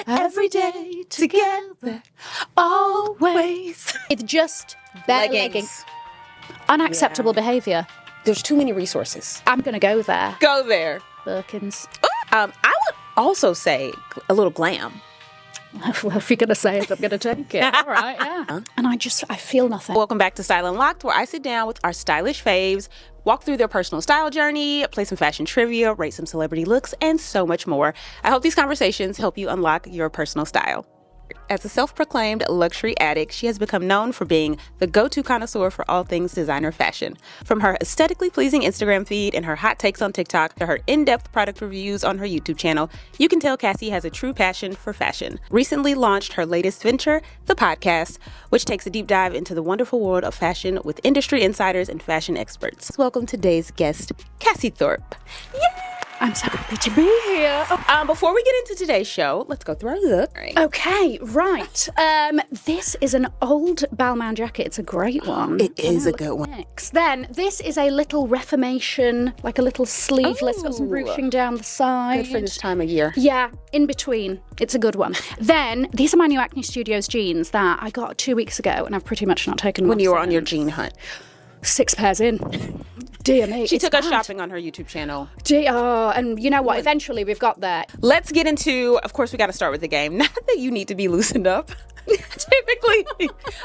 Every day together, always. With just bare leggings. Unacceptable behaviour. There's too many resources. I'm going to go there. Go there. Birkins. I would also say a little glam. Well, if you're going to say it, I'm going to take it. All right, yeah. And I feel nothing. Welcome back to Style Unlocked, where I sit down with our stylish faves, walk through their personal style journey, play some fashion trivia, rate some celebrity looks, and so much more. I hope these conversations help you unlock your personal style. As a self-proclaimed luxury addict, she has become known for being the go-to connoisseur for all things designer fashion. From her aesthetically pleasing Instagram feed and her hot takes on TikTok to her in-depth product reviews on her YouTube channel, you can tell Cassie has a true passion for fashion. Recently launched her latest venture, the podcast, which takes a deep dive into the wonderful world of fashion with industry insiders and fashion experts. Welcome today's guest, Cassie Thorpe. Yay! I'm so happy to be here. Before we get into today's show, let's go through our look. Okay, right. This is an old Balmain jacket. It's a great one. It is a good one. Next. Then this is a little Reformation, like a little sleeveless, got some ruching down the side. Good for this time of year. Yeah, in between. It's a good one. Then these are my new Acne Studios jeans that I got 2 weeks ago, and I've pretty much not taken them When off you were since. on your jean hunt. 6 pairs in. Dear me. She took us shopping on her YouTube channel. And you know what? Eventually we've got there. Let's get into, of course, we got to start with the game. Not that you need to be loosened up. Typically,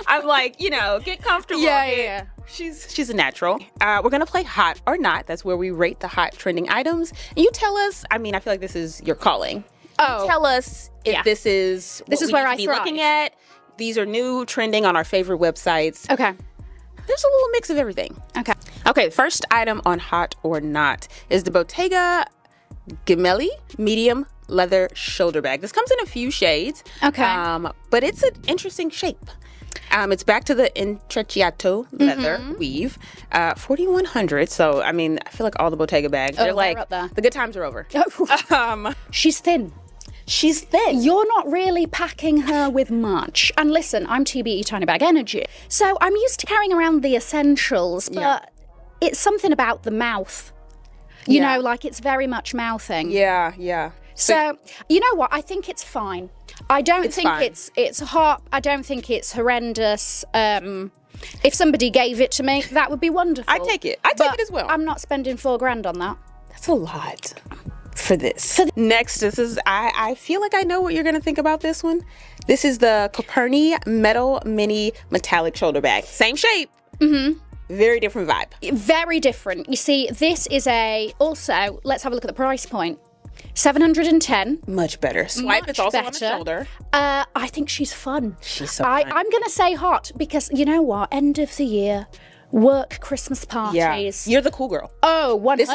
I'm like, get comfortable. Yeah. She's a natural. We're going to play Hot or Not. That's where we rate the hot trending items. And you tell us, I feel like this is your calling. Oh. You tell us if this is where I be thrive. looking at. These are new, trending on our favorite websites. Okay. There's a little mix of everything. Okay, first item on Hot or Not is the Bottega Gemelli medium leather shoulder bag. This comes in a few shades. Okay. But it's an interesting shape. It's back to the intrecciato leather weave. 4,100. So, I feel like all the Bottega bags, they're like, up there. the good times are over. She's thin. She's thick. You're not really packing her with much. And listen, I'm TBE tiny bag energy. So I'm used to carrying around the essentials, but it's something about the mouth. You know, like it's very much mouthing. Yeah. So, you know what? I think it's fine. I don't think it's hot. I don't think it's horrendous. If somebody gave it to me, that would be wonderful. I'd take it. I'd take it as well. I'm not spending $4,000 on that. That's a lot. For this. Next, this is, I feel like I know what you're going to think about this one. This is the Coperni Metal Mini Metallic Shoulder Bag. Same shape. Very different vibe. Very different. You see, this is also, let's have a look at the price point. 710. Much better. Swipe, it's also on the shoulder. I think she's fun. She's so fun. I'm going to say hot because you know what? End of the year. Work, Christmas parties. Yeah. You're the cool girl. Oh, 100%. This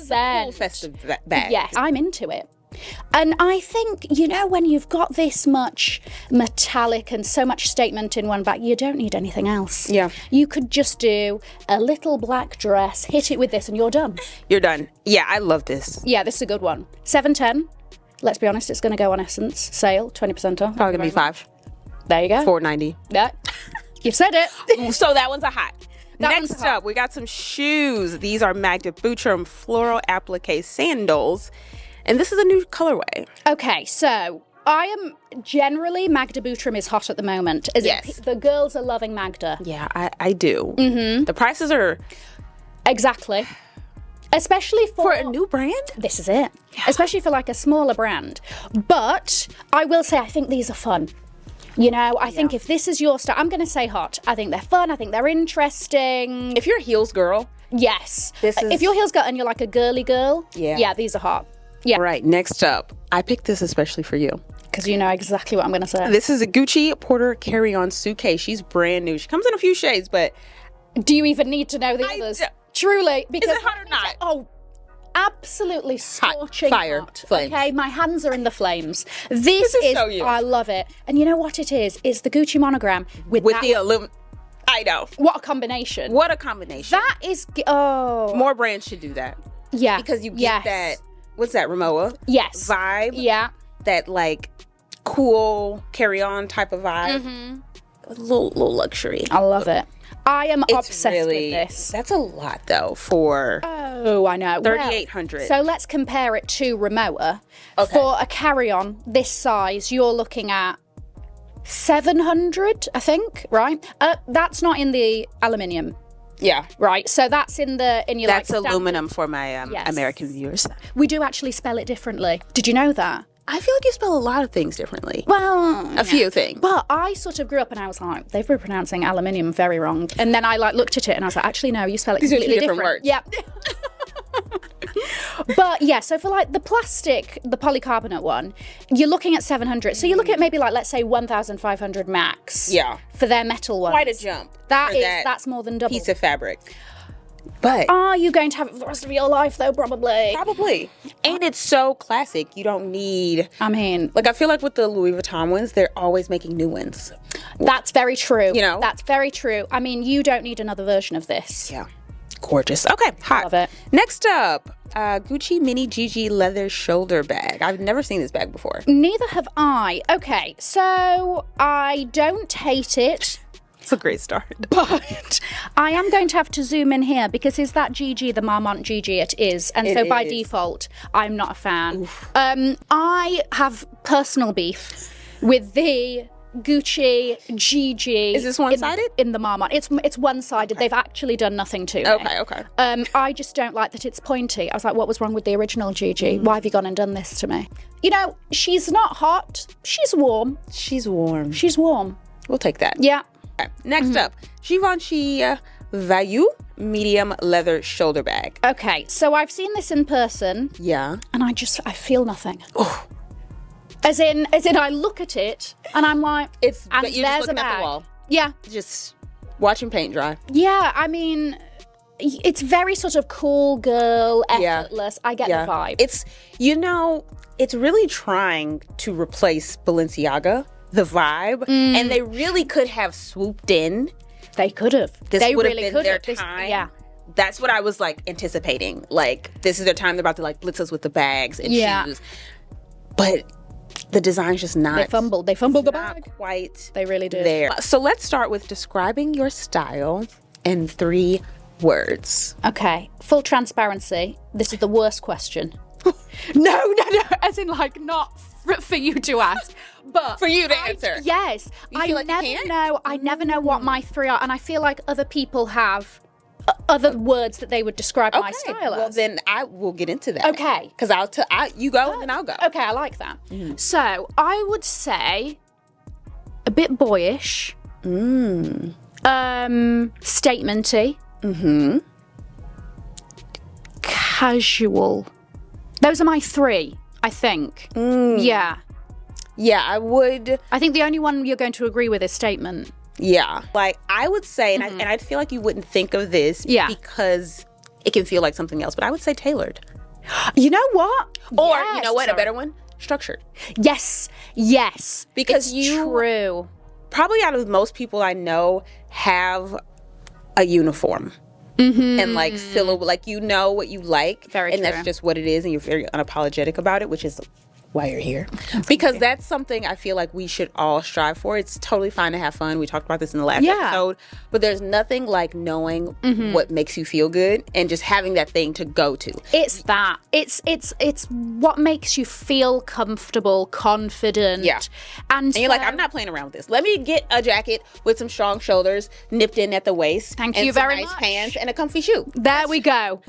is the cool festive bag. Yes, I'm into it. And I think, when you've got this much metallic and so much statement in one bag, you don't need anything else. Yeah. You could just do a little black dress, hit it with this, and you're done. You're done. Yeah, I love this. Yeah, this is a good one. 710. Let's be honest, it's going to go on Essence sale, 20% off. Probably going to be $5. There you go. $4.90. Yeah. You've said it. So that one's a hot. That Next up, we got some shoes. These are Magda Butrym floral applique sandals. And this is a new colorway. Okay, so I am generally, Magda Butrym is hot at the moment. The girls are loving Magda. Yeah, I do. The prices are... Exactly. Especially for a new brand? This is it. Yeah. Especially for like a smaller brand. But I will say I think these are fun. I think if this is your style, I'm going to say hot. I think they're fun. I think they're interesting. If you're a heels girl. Yes. If you're a heels girl and you're like a girly girl. Yeah, these are hot. Yeah. All right, next up. I picked this especially for you. Because you know exactly what I'm going to say. This is a Gucci Porter carry-on suitcase. She's brand new. She comes in a few shades, but... Do you even need to know the others? Truly. Because is it hot or not? Oh, absolutely scorching Fire. hot. Flames. Okay, my hands are in the flames. This is so you. I love it. And you know what it is? It's the Gucci monogram with the aluminum. I know. What a combination. What a combination. That is more brands should do that. Yeah. Because you get that, what's that, Ramoa? Yes. Vibe. Yeah. That like cool carry-on type of vibe. A little luxury. I love it. I am It's obsessed really, with this. That's a lot though for Oh, I know. 3,800. So let's compare it to Remoa. Okay. For a carry-on this size, you're looking at 700, I think, right? That's not in the aluminium, yeah. right? So that's in your That's standard- aluminum for my Yes. American viewers. We do actually spell it differently. Did you know that? I feel like you spell a lot of things differently. Well, A few things. But I sort of grew up and I was like, they've been pronouncing aluminium very wrong. And then I looked at it and I was like, actually, no, you spell it These are two completely different words. Yep. But yeah, so for like the plastic, the polycarbonate one, you're looking at 700. So you're looking at maybe like, let's say 1,500 max. Yeah. For their metal ones. Quite a jump. That for is, that that's more than double. piece of fabric. But Are you going to have it for the rest of your life though? Probably. probably. And it's so classic. You don't need, I mean, like, I feel like with the Louis Vuitton ones, they're always making new ones. that's very true. You know? That's very true. I mean, you don't need another version of this. Yeah. Gorgeous. Okay, hot. Love it. Next up, Gucci Mini GG leather shoulder bag. I've never seen this bag before. Neither have I. Okay, so I don't hate it, It's a great start. but I am going to have to zoom in here because is that GG the Marmont GG? It is. And It so by is. default, I'm not a fan. I have personal beef with the Gucci GG. Is this one-sided? In the Marmont. It's one-sided. They've actually done nothing to me. Okay. I just don't like that it's pointy. I was like, what was wrong with the original GG? Why have you gone and done this to me? You know, she's not hot. She's warm. She's warm. She's warm. We'll take that. Yeah. Okay. Next up, Givenchy Value medium leather shoulder bag. Okay, so I've seen this in person Yeah. and I feel nothing. As in I look at it and I'm like, It's and you're just there's looking a at bag. the wall. Yeah. Just watching paint dry. Yeah, I mean, it's very sort of cool girl, Yeah. effortless. I get Yeah. the vibe. It's it's really trying to replace Balenciaga, the vibe, and they really could have swooped in. They could have. This They would really have could been have. their time. Yeah. That's what I was like anticipating. Like, this is their time. They're about to like blitz us with the bags and Yeah. shoes. But the design's just not. They fumbled. They fumbled the not bag. quite They really did. there. So let's start with describing your style in 3 words. Okay, full transparency. This is the worst question. No, as in like not for you to ask, but For you to answer. Yes, You feel like you never can't? know. I never know what my 3 are, and I feel like other people have other words that they would describe my style Well, as. then I will get into that. Okay. Because you go and then I'll go. Okay, I like that. So I would say a bit boyish, statementy, casual. Those are my 3, I think. Yeah. Yeah, I would. I think the only one you're going to agree with is statement. Yeah. Like, I would say, and I feel like you wouldn't think of this Yeah. because it can feel like something else, but I would say tailored. You know what? Or, Yes, you know what, sorry. a better one? Structured. Yes. Because it's true. Probably out of most people I know have a uniform. And like silhouette, like you know what you like. Very and true. that's just what it is, and you're very unapologetic about it, which is why you're here. Because that's something I feel like we should all strive for. It's totally fine to have fun. We talked about this in the last episode. But there's nothing like knowing what makes you feel good and just having that thing to go to. It's that. It's what makes you feel comfortable, confident. Yeah. And And you're like, I'm not playing around with this. Let me get a jacket with some strong shoulders, nipped in at the waist. Thank and you some very nice much. pants and a comfy shoe. There we go.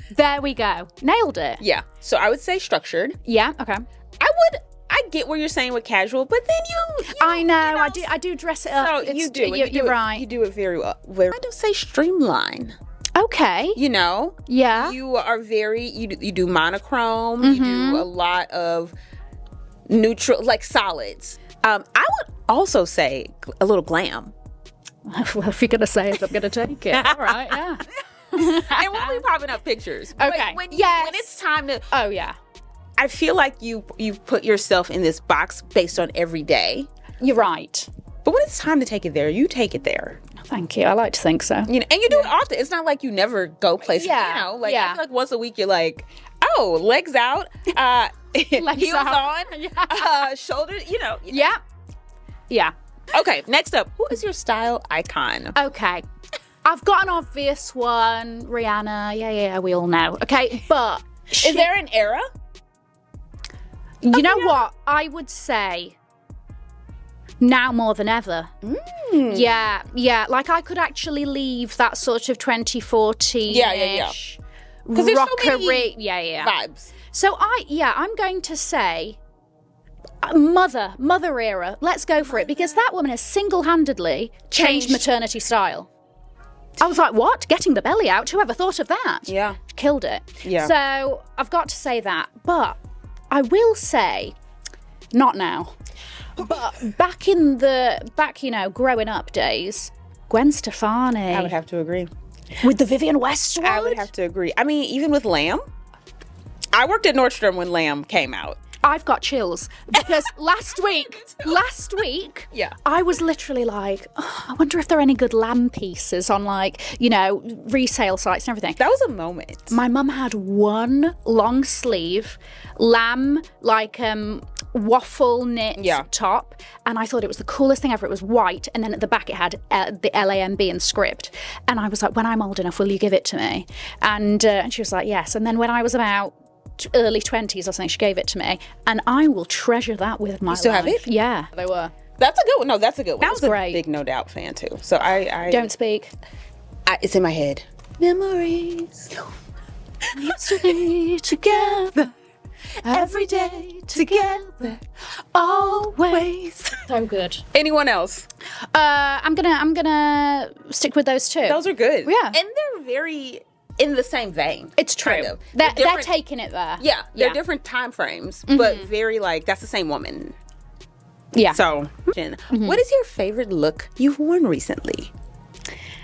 Nailed it. Yeah. So I would say structured. Yeah, okay. I get what you're saying with casual, but then you I know, I do dress it up. So It's- you do. You're right. You do it very well. I don't say streamline. Okay. You know, Yeah. you are very. You do monochrome. You do a lot of neutral, like solids. I would also say a little glam. Well, if you're going to say it, I'm going to take it. All right, yeah. And we'll be popping up pictures. But Okay. when Yes. it's time to, Oh, yeah. I feel like you put yourself in this box based on every day. You're right. But when it's time to take it there, you take it there. Thank you. I like to think so. You know, and you do it often. It's not like you never go places. Yeah, You know, like yeah. I feel like once a week you're like, oh, legs out, heels out. on, shoulders. You know. Yeah. Yeah. Okay. Next up, who is your style icon? Okay. I've got an obvious one. Rihanna. Yeah, we all know. Okay, but... Is there an era? You know what? I would say now more than ever. Yeah. Like, I could actually leave that sort of 2014-ish. Yeah. Because there's so many vibes. So I'm going to say mother era. Let's go for it, because that woman has single-handedly changed maternity style. I was like, what? Getting the belly out? Whoever thought of that? Yeah. Killed it. Yeah. So I've got to say that. But I will say, not now, but back, growing up days, Gwen Stefani. I would have to agree. With the Vivienne Westwood? I would have to agree. I mean, even with Lamb. I worked at Nordstrom when Lamb came out. I've got chills because last week, yeah, I was literally like, oh, I wonder if there are any good lamb pieces on, like, resale sites and everything. That was a moment. My mum had one long sleeve lamb, like, waffle knit top, and I thought it was the coolest thing ever. It was white, and then at the back it had the LAMB in script, and I was like, when I'm old enough, will you give it to me? And she was like, yes. And then when I was about early 20s or something, she gave it to me, and I will treasure that with my life. You still have it? Yeah, they were. That's a good one. No, that's a good one. That was great. A big No Doubt fan too. So I don't speak. It's in my head. Memories. Yesterday together, every day together, always. So good. Anyone else? I'm gonna stick with those two. Those are good. Yeah, and they're very in the same vein. It's true. Kind of. They're taking it there. Yeah, they're different time frames, but very like that's the same woman. Yeah. So, what is your favorite look you've worn recently?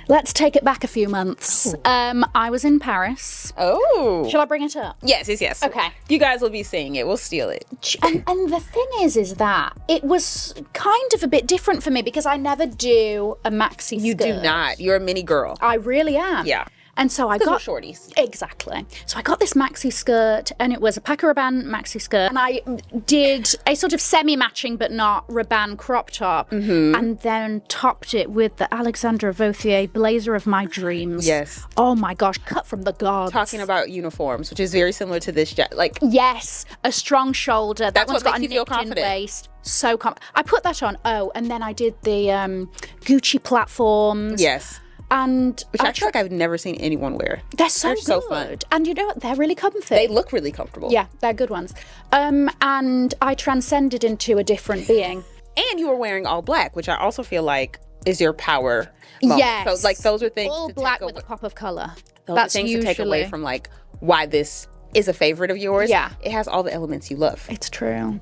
Let's take it back a few months. I was in Paris. Oh. Shall I bring it up? Yes. Okay. You guys will be seeing it. We'll steal it. And the thing is that it was kind of a bit different for me because I never do a maxi skirt. You do not. You're a mini girl. I really am. Yeah. And so I got shorties. Exactly. So I got this maxi skirt, and it was a Paco Rabanne maxi skirt, and I did a sort of semi-matching but not Rabanne crop top, and then topped it with the Alexandra Vauthier blazer of my dreams. Yes. Oh my gosh, cut from the gods. Talking about uniforms, which is very similar to this like yes, a strong shoulder. That's one's what got makes a you feel nipped-in confident. waist. So I put that on. Oh, and then I did the Gucci platforms. Yes. And which I feel like I've never seen anyone wear. They're so good. So fun. And you know what? They're really comfy. They look really comfortable. Yeah, they're good ones. And I transcended into a different being. And you were wearing all black, which I also feel like is your power moment. Yes. So like those are things all to black take with a pop of colour. That's things usually to take away from like why this is a favorite of yours. Yeah. It has all the elements you love. It's true.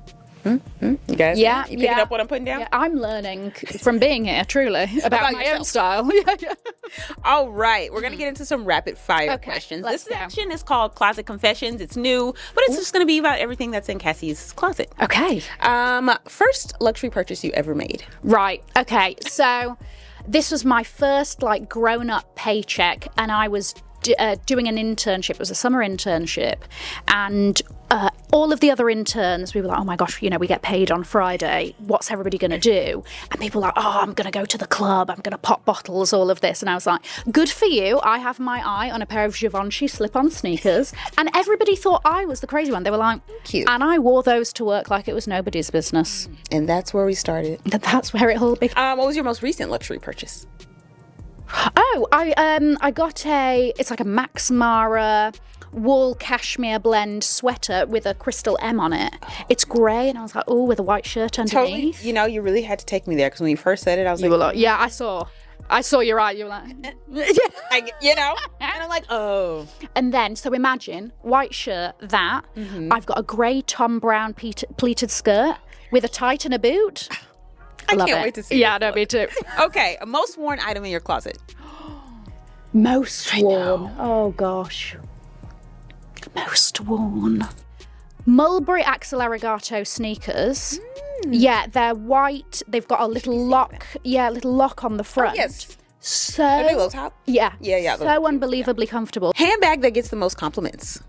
You guys, you picking up what I'm putting down? Yeah, I'm learning from being here, truly, about my own style. All right, we're going to get into some rapid fire questions. This section is called Closet Confessions. It's new, but it's just going to be about everything that's in Cassie's closet. Okay. First luxury purchase you ever made. Right. Okay. So this was my first like grown-up paycheck, and I was doing an internship. It was a summer internship, and all of the other interns, we were like, oh my gosh, we get paid on Friday. What's everybody going to do? And people were like, oh, I'm going to go to the club. I'm going to pop bottles, all of this. And I was like, good for you. I have my eye on a pair of Givenchy slip-on sneakers. And everybody thought I was the crazy one. They were like, cute. And I wore those to work like it was nobody's business. And that's where we started. That's where it all began. What was your most recent luxury purchase? Oh, I got it's like a Max Mara wool cashmere blend sweater with a crystal M on it. It's grey, and I was like, oh, with a white shirt underneath. Totally. You really had to take me there, because when you first said it, I was like, yeah, I saw your eye. You were like, and I'm like, oh. And then, so imagine, white shirt, that. I've got a grey Tom Brown pleated skirt with a tight and a boot. I can't wait to see. Yeah, no, me too. Okay, a most worn item in your closet. Most worn. Oh gosh. Most worn. Mulberry Axel Arigato sneakers. Yeah, they're white. They've got a little lock. Yeah, a little lock on the front. Oh, yes. So. Are they low top? Yeah. Yeah. So unbelievably comfortable. Handbag that gets the most compliments.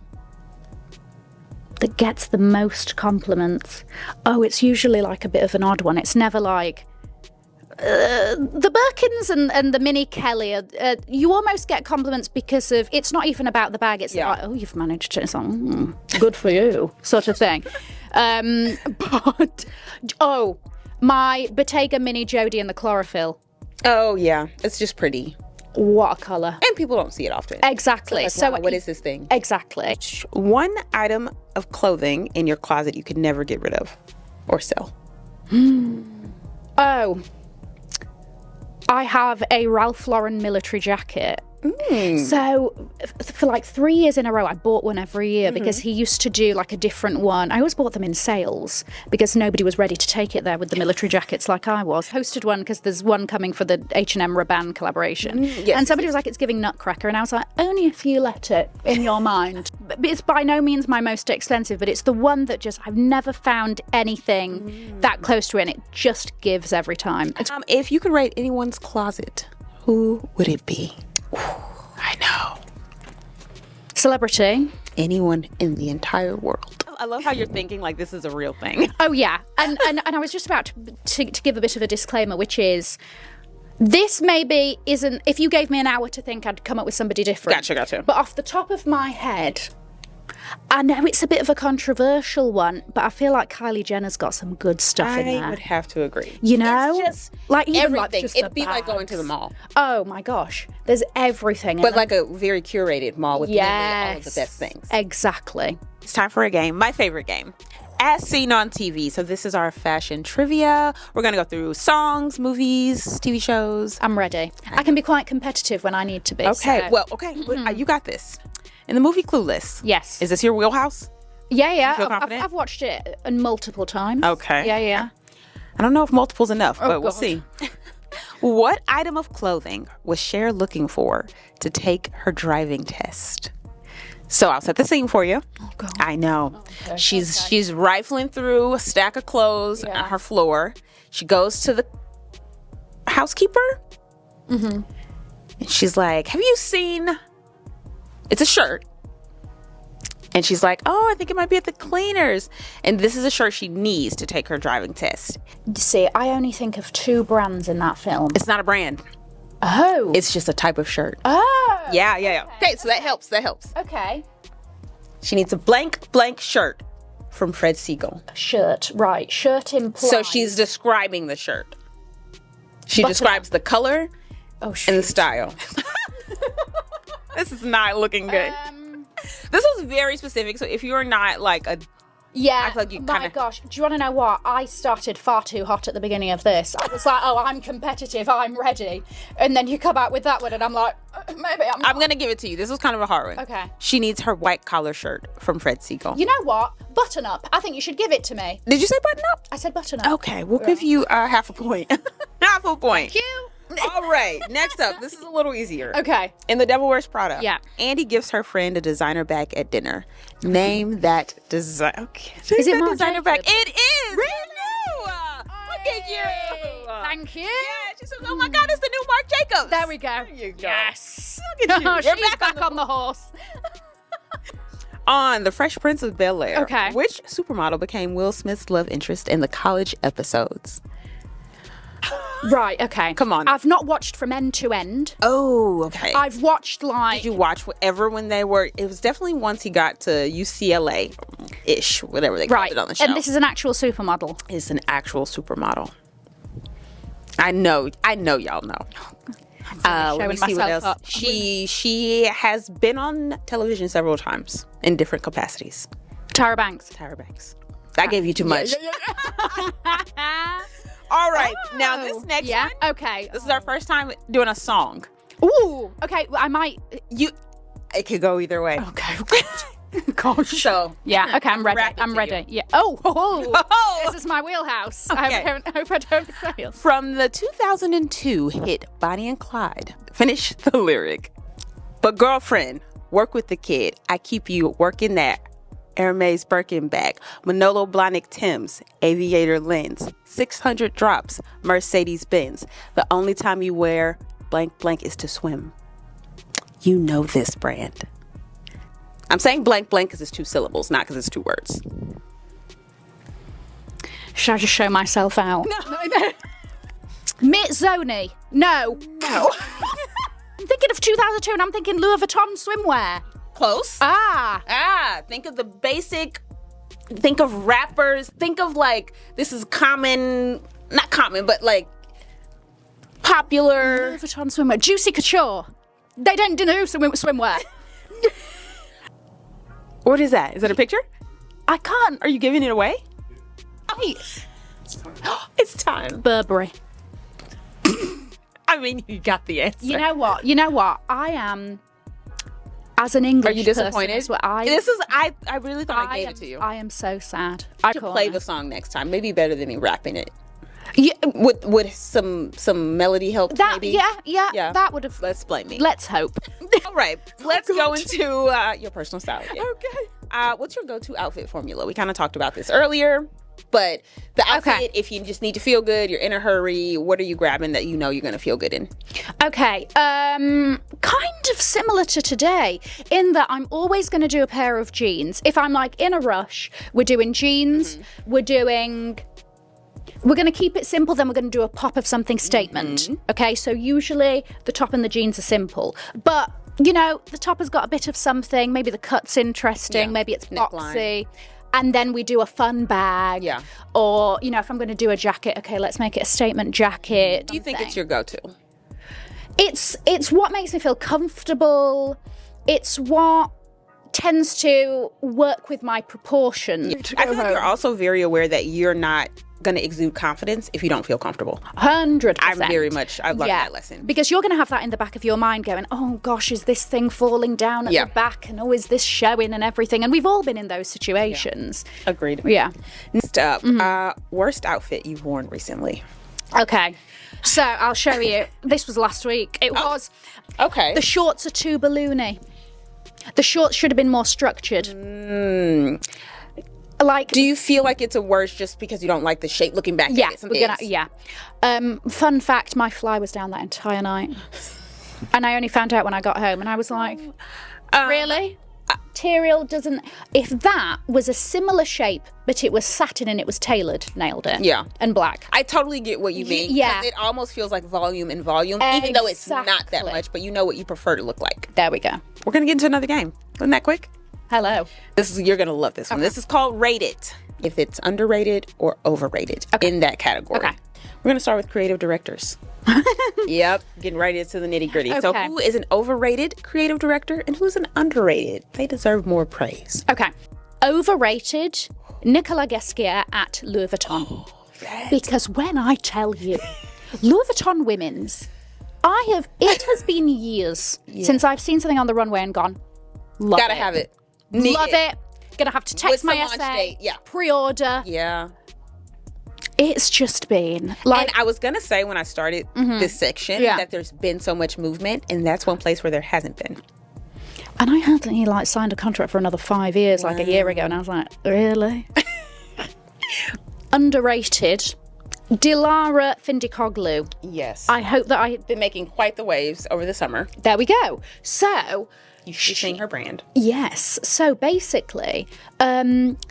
That gets the most compliments. Oh, it's usually like a bit of an odd one. It's never like the Birkins and the Mini Kelly, you almost get compliments because of, it's not even about the bag, it's like, oh, you've managed to, it's like, good for you, sort of thing. But, my Bottega Mini Jodie and the chlorophyll. Oh, yeah. It's just pretty. What a colour. And people don't see it often. Exactly. So, wow, what is this thing? Exactly. One item of clothing in your closet you could never get rid of or sell. Oh, I have a Ralph Lauren military jacket. So for like 3 years in a row, I bought one every year because he used to do like a different one. I always bought them in sales because nobody was ready to take it there with the military jackets like I was. Hosted one because there's one coming for the H&M Rabanne collaboration. And somebody was like, it's giving Nutcracker. And I was like, only if you let it in your mind. But it's by no means my most expensive, but it's the one that just, I've never found anything that close to it. And it just gives every time. If you could rate anyone's closet, who would it be? I know. Celebrity. Anyone in the entire world. I love how you're thinking like this is a real thing. Oh, yeah. And I was just about to give a bit of a disclaimer, which is, this maybe isn't, if you gave me an hour to think, I'd come up with somebody different. Gotcha. But off the top of my head, I know it's a bit of a controversial one, but I feel like Kylie Jenner's got some good stuff in there. I would have to agree. You know? It's just like even everything. Like just It'd be like going to the mall. Oh my gosh. There's everything. But like a very curated mall with literally all of the best things. Exactly. It's time for a game. My favorite game. As seen on TV. So this is our fashion trivia. We're going to go through songs, movies, TV shows. I'm ready. I can be quite competitive when I need to be. Okay. So. Well, okay. You got this. In the movie Clueless. Yes. Is this your wheelhouse? Yeah. You feel confident? I've watched it multiple times. Okay. Yeah. I don't know if multiple's enough, but we'll God. see. What item of clothing was Cher looking for to take her driving test? So I'll set the scene for you. Oh, God. I know. Okay. She's rifling through a stack of clothes on her floor. She goes to the housekeeper. And she's like, have you seen... It's a shirt. And she's like, oh, I think it might be at the cleaners. And this is a shirt she needs to take her driving test. See, I only think of 2 brands in that film. It's not a brand. Oh. It's just a type of shirt. Oh. Yeah. Okay, so that helps. Okay. She needs a blank shirt from Fred Siegel. Shirt, right. Shirt implies. So she's describing the shirt. She describes the color and the style. This is not looking good. This was very specific. So if you're not like a... Yeah, I feel like you my kinda... gosh. Do you want to know what? I started far too hot at the beginning of this. I was like, oh, I'm competitive. I'm ready. And then you come out with that one and I'm like, maybe I'm not. I'm going to give it to you. This was kind of a hard one. Okay. She needs her white collar shirt from Fred Siegel. You know what? Button up. I think you should give it to me. Did you say button up? I said button up. Okay, we'll give you half a point. Half a point. Thank you. All right, next up. This is a little easier. Okay. In The Devil Wears Prada, Yeah. Andy gives her friend a designer bag at dinner. Name that design. Okay. Is it Marc designer bag? Jacobs? It is. Really? Look at you. Thank you. Yeah, she said, oh my God, it's the new Marc Jacobs. There we go. There you go. Yes. Look at you. Oh, You're she's back on the horse. On The Fresh Prince of Bel-Air, Okay. which supermodel became Will Smith's love interest in the college episodes? Right, okay. Come on. I've not watched from end to end. Oh, okay. I've watched like... Did you watch whatever when they were... It was definitely once he got to UCLA-ish, whatever they called it on the show. And this is an actual supermodel. It's an actual supermodel. I know y'all know. Let me see what else. Up. She has been on television several times in different capacities. Tyra Banks. Tyra Banks. I gave you too much. All right. Now this next one. Okay. This is our first time doing a song. Ooh. Okay. I might. It could go either way. Okay. Gosh. So yeah. Okay. I'm ready. wrap it I'm to ready. you. Yeah. Oh. Oh. This is my wheelhouse. Okay. I hope I don't fail. From the 2002 hit Bonnie and Clyde, finish the lyric. But girlfriend, work with the kid. I keep you working that Hermes Birkin bag, Manolo Blahnik Tim's, aviator lens, 600 drops, Mercedes Benz. The only time you wear blank blank is to swim. You know this brand. I'm saying blank blank because it's 2 syllables, not because it's 2 words. Should I just show myself out? No. Mitzoni. No. I'm thinking of 2002 and I'm thinking Louis Vuitton swimwear. Close. Think of the basic, think of rappers, think of like, this is common, not common, but like popular. Louis Vuitton swimwear. Juicy Couture. They don't do swimwear. What is that? Is that a picture? I can't. Are you giving it away? It's time. Burberry. I mean, you got the answer. You know what? I am, as an English Are you disappointed? person, I really thought I gave it to you. I am so sad. I should play the song next time. Maybe better than me rapping it. Yeah, with some melody help. Maybe. Yeah. That would have. Let's blame me. Let's hope. All right, let's go into your personal style. Yeah. Okay. What's your go-to outfit formula? We kind of talked about this earlier, but the outfit, if you just need to feel good, you're in a hurry, what are you grabbing that you know you're going to feel good in? Okay, kind of similar to today in that I'm always going to do a pair of jeans. If I'm like in a rush, we're doing jeans, we're going to keep it simple, then we're going to do a pop of something statement. Okay, so usually the top and the jeans are simple, but you know, the top has got a bit of something, maybe the cut's interesting, maybe it's boxy. And then we do a fun bag. Yeah. Or, you know, if I'm going to do a jacket, okay, let's make it a statement jacket. Do you think it's your go-to? It's what makes me feel comfortable. It's what tends to work with my proportions. I feel like you're also very aware that you're not going to exude confidence if you don't feel comfortable. 100%. I've learned that lesson. Because you're going to have that in the back of your mind going, oh gosh, is this thing falling down at the back? And oh, is this showing and everything? And we've all been in those situations. Yeah. Agreed. Yeah. Next up, worst outfit you've worn recently. Okay. So I'll show you. This was last week. It was. Okay. The shorts are too balloony. The shorts should have been more structured. Like, do you feel like it's a worst just because you don't like the shape looking back at it? Fun fact, my fly was down that entire night. And I only found out when I got home and I was like, really? Material doesn't... If that was a similar shape, but it was satin and it was tailored, nailed it. Yeah. And black. I totally get what you mean. Yeah. It almost feels like volume and volume, even though it's not that much, but you know what you prefer to look like. There we go. We're going to get into another game. Wasn't that quick? Hello. You're going to love this one. This is called Rate It. If it's underrated or overrated in that category. Okay. We're going to start with creative directors. Yep. Getting right into the nitty gritty. Okay. So who is an overrated creative director and who's an underrated? They deserve more praise. Okay. Overrated, Nicolas Ghesquière at Louis Vuitton. Because when I tell you, Louis Vuitton women's, it has been years since I've seen something on the runway and gone, love Gotta it. have it. Love it. Gonna have to text my essay. Pre-order. Yeah. It's just been like... And I was gonna say when I started this section that there's been so much movement, and that's one place where there hasn't been. And I had signed a contract for another 5 years like a year ago, and I was like, really? Underrated. Dilara Findikoglu. Yes. I hope that I've been making quite the waves over the summer. There we go. So... You've seen her brand. Yes. So basically,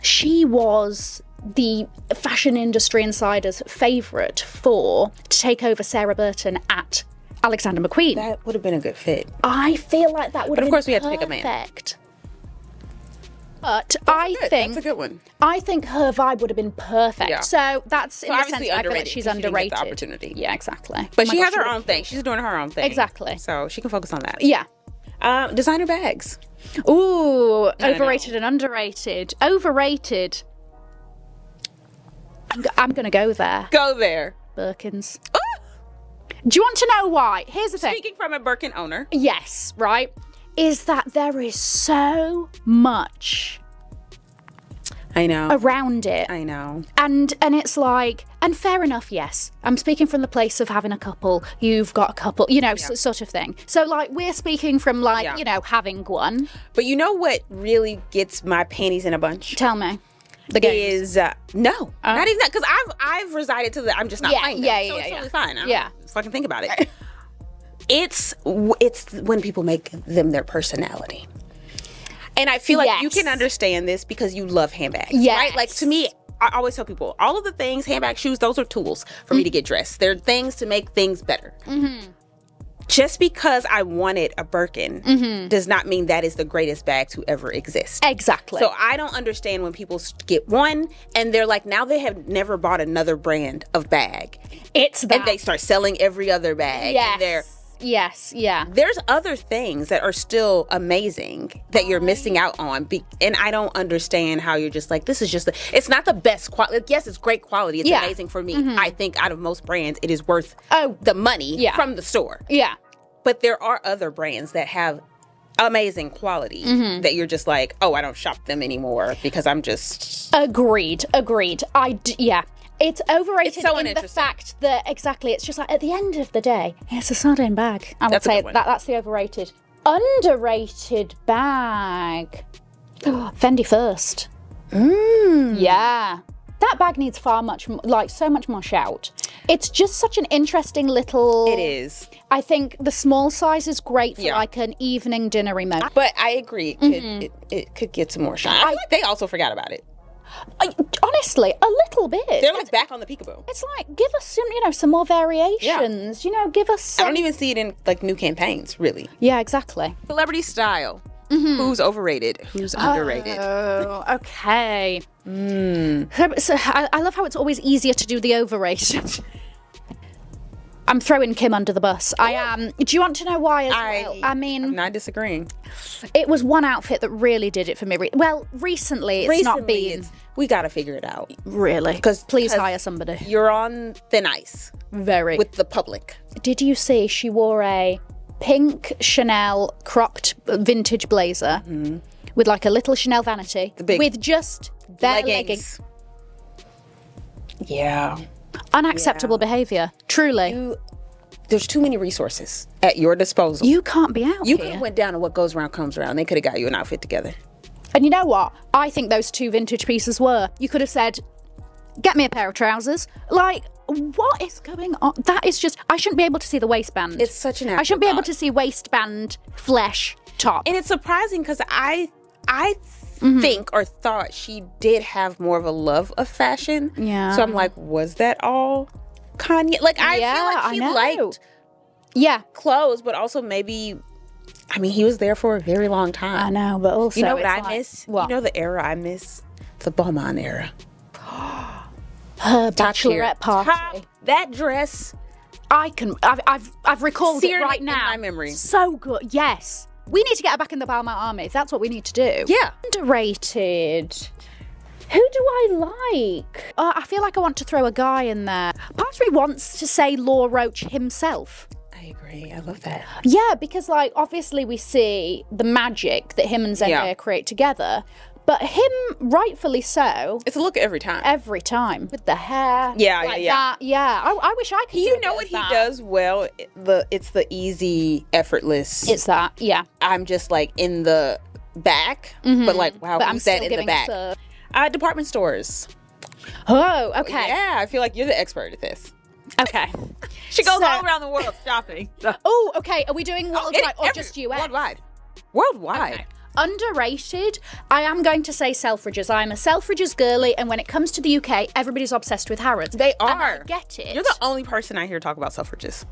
she was the fashion industry insider's favourite to take over Sarah Burton at Alexander McQueen. That would have been a good fit. I feel like that would have been perfect. But of course we had to pick a man. But I think that's a good one. I think her vibe would have been perfect. Yeah. So that's in the sense underrated. I feel like she's underrated. The opportunity. Yeah, exactly. But she has her own thing. She's doing her own thing. Exactly. So she can focus on that. Yeah. Designer bags. Ooh, overrated and underrated. Overrated. I'm going to go there. Go there. Birkins. Do you want to know why? Here's the thing. Speaking from a Birkin owner. Yes, right? Is that there is so much... I know. Around it. I know. And it's like, and fair enough, yes. I'm speaking from the place of having a couple, you've got a couple, you know, sort of thing. So like, we're speaking from like, you know, having one. But you know what really gets my panties in a bunch? Tell me. The games. Not even that, because I've resided to I'm just not playing them. So it's totally fine. I don't fucking think about it. It's when people make them their personality. And I feel like you can understand this because you love handbags, right? Like, to me, I always tell people, all of the things, handbags, shoes, those are tools for me to get dressed. They're things to make things better. Just because I wanted a Birkin does not mean that is the greatest bag to ever exist. Exactly. So I don't understand when people get one and they're like, now they have never bought another brand of bag. It's that. And they start selling every other bag. Yes. There's other things that are still amazing that you're missing out on. And I don't understand how you're just like, this is just, it's not the best quality. Yes, it's great quality. It's amazing for me. I think out of most brands, it is worth the money from the store. Yeah. But there are other brands that have amazing quality that you're just like, oh, I don't shop them anymore because I'm just... Agreed. Yeah. It's overrated so in the fact that, exactly, it's just like, at the end of the day, it's a sardine bag. I would say that's the overrated. Underrated bag. Fendi First. Yeah. That bag needs so much more shout. It's just such an interesting little... It is. I think the small size is great for like an evening dinner moment. But I agree, it could get some more shine. I feel like they also forgot about it. Honestly, a little bit. They're like back on the peekaboo. It's like, give us some more variations. Give us some... I don't even see it in like new campaigns, really. Yeah, exactly. Celebrity style. Who's overrated? Who's underrated? Oh, okay. So I love how it's always easier to do the overrated. I'm throwing Kim under the bus. I am. Do you want to know why as well? I mean... I'm not disagreeing. It was one outfit that really did it for me. Recently it's not been... We got to figure it out. Really? Please hire somebody. You're on thin ice. Very. With the public. Did you see she wore a pink Chanel cropped vintage blazer with like a little Chanel vanity with just bare leggings. Yeah. Unacceptable behaviour, truly. There's too many resources at your disposal. You can't be out You could have went down to what goes around comes around. They could have got you an outfit together. And you know what? I think those two vintage pieces were. You could have said, get me a pair of trousers. Like, what is going on? That is just... I shouldn't be able to see the waistband. It's such an... I shouldn't be able to see waistband, flesh, top. And it's surprising because I think or thought she did have more of a love of fashion. Yeah. So I'm like, was that all Kanye? Like, I feel like she liked clothes, but also maybe, I mean, he was there for a very long time. I know, but also... You know what I miss? What? You know the era I miss? The Beaumont era. Her bachelorette party. That dress. I've recalled it right now. In my memory. So good. Yes. We need to get her back in the Beaumont Army. That's what we need to do. Yeah. Underrated. Who do I like? I feel like I want to throw a guy in there. Part of me wants to say Law Roach himself. I agree. I love that. Yeah, because like obviously we see the magic that him and Zendaya create together. But him, rightfully so. It's a look every time. Every time. With the hair. That. Yeah. I wish I could do You know what he does well? It's the easy, effortless. It's that, yeah. I'm just like in the back. But like, wow, who's that in the back? Department stores. Oh, okay. Yeah, I feel like you're the expert at this. Okay. She goes all around the world shopping. Oh, okay. Are we doing worldwide or just US? Worldwide. Okay. Underrated, I am going to say Selfridges. I'm a Selfridges girly, and when it comes to the UK, everybody's obsessed with Harrods. They are. And I get it. You're the only person I hear talk about Selfridges.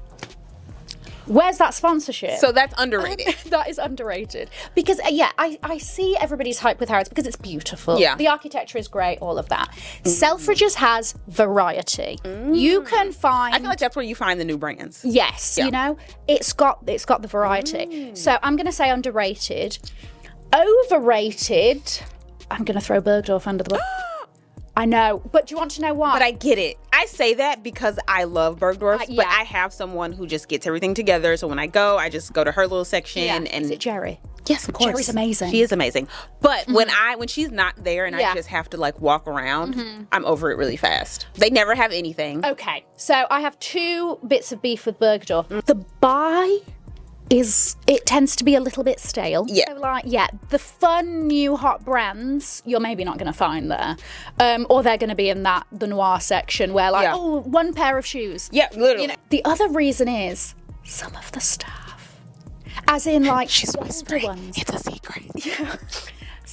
Where's that sponsorship? So that's underrated. That is underrated. Because, I see everybody's hype with Harrods because it's beautiful. Yeah. The architecture is great, all of that. Selfridges has variety. You can find... I feel like that's where you find the new brands. Yes, you know? It's got the variety. So I'm going to say underrated. Overrated. I'm going to throw Bergdorf under the bus. I know, but do you want to know why? But I get it. I say that because I love Bergdorf, but I have someone who just gets everything together. So when I go, I just go to her little section. And is it Jerry? Yes, of course. Jerry's amazing. She is amazing. But when she's not there and I just have to like walk around, I'm over it really fast. They never have anything. Okay, so I have two bits of beef with Bergdorf. The buy it tends to be a little bit stale. Yeah. So the fun new hot brands you're maybe not going to find there, or they're going to be in the noir section where one pair of shoes. Yeah, literally. You know, the other reason is some of the staff, as in like she's whispering. It's a secret. Yeah.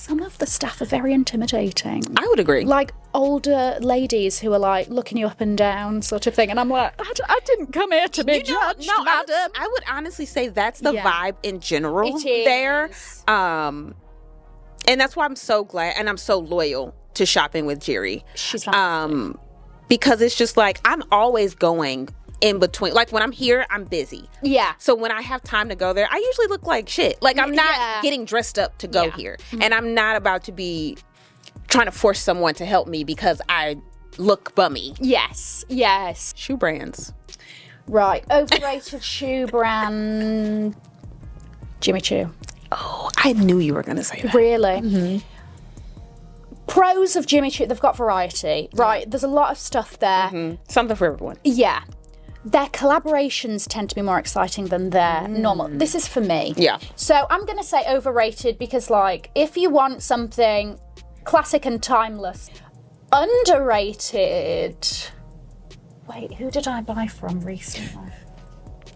some of the staff are very intimidating. I would agree. Like older ladies who are like looking you up and down sort of thing. And I'm like, I didn't come here to be judged, madam. I would honestly say that's the vibe in general It is. there. And that's why I'm so glad and I'm so loyal to shopping with Jerry. She's fantastic. Because it's just like, I'm always going in between. Like when I'm here, I'm busy. Yeah. So when I have time to go there, I usually look like shit. Like I'm not getting dressed up to go here. Mm-hmm. And I'm not about to be trying to force someone to help me because I look bummy. Yes. Shoe brands. Right. Overrated shoe brand. Jimmy Choo. Oh, I knew you were going to say that. Really? Mm-hmm. Pros of Jimmy Choo, they've got variety. Right. There's a lot of stuff there. Mm-hmm. Something for everyone. Yeah. Their collaborations tend to be more exciting than their normal. This is for me. Yeah. So I'm going to say overrated because, like, if you want something classic and timeless. Underrated. Wait, who did I buy from recently?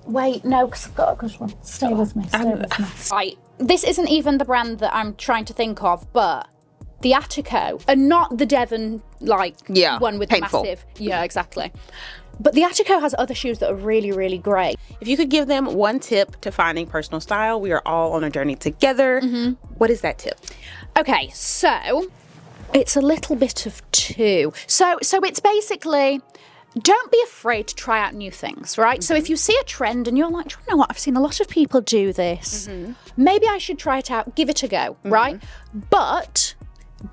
Wait, no, because I've got a good one. Stay with me. Right. This isn't even the brand that I'm trying to think of, but the Attico, and not the Devon, one with painful. the massive. Yeah, exactly. But the Attico has other shoes that are really, really great. If you could give them one tip to finding personal style, we are all on a journey together. Mm-hmm. What is that tip? Okay, so it's a little bit of two. So it's basically, don't be afraid to try out new things, right? Mm-hmm. So if you see a trend and you're like, do you know what? I've seen a lot of people do this. Mm-hmm. Maybe I should try it out. Give it a go, right? But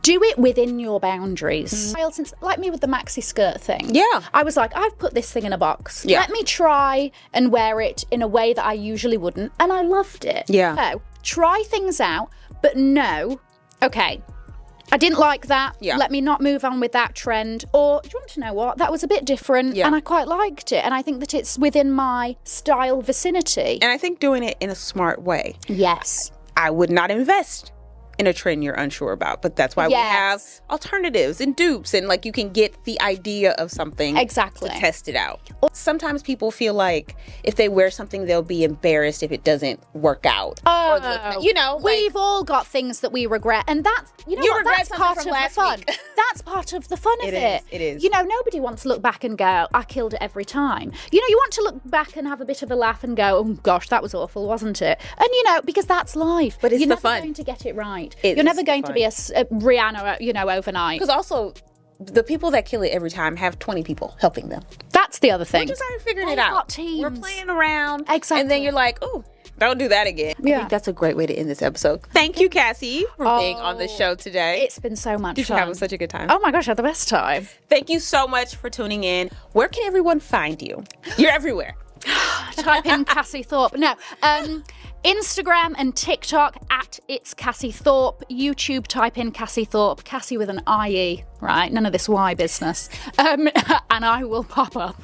do it within your boundaries. Since, like me with the maxi skirt thing. Yeah. I was like, I've put this thing in a box. Yeah. Let me try and wear it in a way that I usually wouldn't. And I loved it. Yeah. So try things out, but no, okay, I didn't like that. Yeah. Let me not move on with that trend. Or do you want to know what? That was a bit different and I quite liked it. And I think that it's within my style vicinity. And I think doing it in a smart way. Yes. I would not invest in a trend you're unsure about, but that's why we have alternatives and dupes, and like you can get the idea of something exactly to test it out. Sometimes people feel like if they wear something, they'll be embarrassed if it doesn't work out. Or look, we've all got things that we regret, and that's that's part of the fun. That's part of the fun of it. It is. Nobody wants to look back and go, I killed it every time. You want to look back and have a bit of a laugh and go, oh gosh, that was awful, wasn't it? And because that's life. But it's You're the never fun. going to get it right. You're never going to be a Rihanna, overnight. Because also, the people that kill it every time have 20 people helping them. That's the other thing. We're just already figuring it They've out. got teams. We're playing around. Exactly. And then you're like, oh, don't do that again. Yeah. I think that's a great way to end this episode. Thank you, Cassie, for being on the show today. It's been so much fun. You're having such a good time. Oh my gosh, I had the best time. Thank you so much for tuning in. Where can everyone find you? You're everywhere. Type in Cassie Thorpe. No. Instagram and TikTok at It's Cassie Thorpe. YouTube, type in Cassie Thorpe. Cassie with an IE, right? None of this Y business. And I will pop up.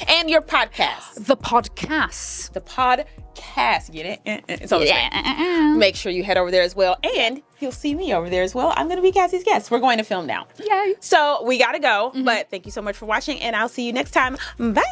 And your podcast. The podcast. The podcast. Get it? It's on the screen. Make sure you head over there as well. And you'll see me over there as well. I'm going to be Cassie's guest. We're going to film now. Yay. So we got to go. But thank you so much for watching. And I'll see you next time. Bye.